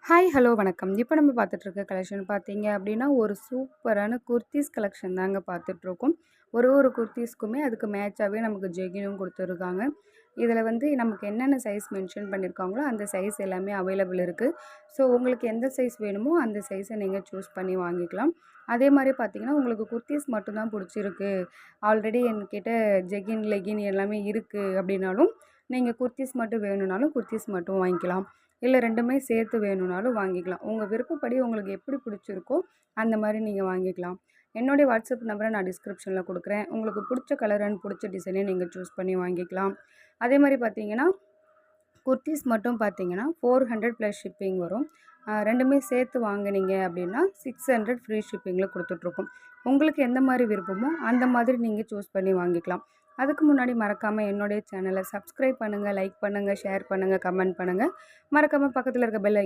Hi, hello, வணக்கம். இப்போ நம்ம பார்த்துட்டு இருக்க கலெக்ஷன் பார்த்தீங்க அப்படின்னா, ஒரு சூப்பரான குர்தீஸ் கலெக்ஷன் தாங்க பார்த்துட்ருக்கோம். ஒரு குர்தீஸ்க்குமே அதுக்கு மேட்சாவே நமக்கு ஜெகினும் குடுத்துருக்காங்க. இதில வந்து நமக்கு என்னென்ன சைஸ் மென்ஷன் பண்ணியிருக்காங்களோ, அந்த சைஸ் எல்லாமே அவைலபிள் இருக்கு. ஸோ, உங்களுக்கு எந்த சைஸ் வேணுமோ, அந்த சைஸை நீங்க சூஸ் பண்ணி வாங்கிக்கலாம். அதே மாரி பார்த்தீங்கன்னா, உங்களுக்கு குர்தீஸ் மட்டும் தான் புடிச்சிருக்கு. ஆல்ரெடி என்கிட்ட ஜெகின், லெகின் எல்லாமே இருக்கு அப்படின்னாலும், நீங்க குர்தீஸ் மட்டும் வேணும்னாலும், குர்தீஸ் மட்டும் வாங்கிக்கலாம். இல்ல 2மே சேர்த்து வேணும்னாலும் வாங்கிக்கலாம். உங்க விருப்பப்படி உங்களுக்கு எப்படி பிடிச்சிருக்கோ, அந்த மாரி நீங்க வாங்கிக்கலாம். என்னுடைய வாட்ஸ்அப் நம்பர நான் டிஸ்கிரிப்ஷன்ல குடுக்குறேன். உங்களுக்கு புடிச்ச கலர் அண்ட் புடிச்ச டிசைனே நீங்க சூஸ் பண்ணி வாங்கிக்கலாம். அதே மாரி பார்த்தீங்கன்னா, குர்தீஸ் மட்டும் பார்த்தீங்கன்னா, 400 ப்ளஸ் ஷிப்பிங் வரும். 2மே சேர்த்து வாங்குனீங்க அப்படின்னா, 600 ஃப்ரீ ஷிப்பிங்கில குடுத்துட்ருக்கோம். உங்களுக்கு எந்த மாரி விருப்பமோ, அந்த மாதிரி நீங்க சூஸ் பண்ணி வாங்கிக்கலாம். அதுக்கு முன்னாடி மறக்காம என்னுடைய சேனல சப்ஸ்கிரைப் பண்ணுங்க, லைக் பண்ணுங்க, ஷேர் பண்ணுங்க, கமெண்ட் பண்ணுங்க. மறக்காம பக்கத்தில இருக்க பெல் ஐகான்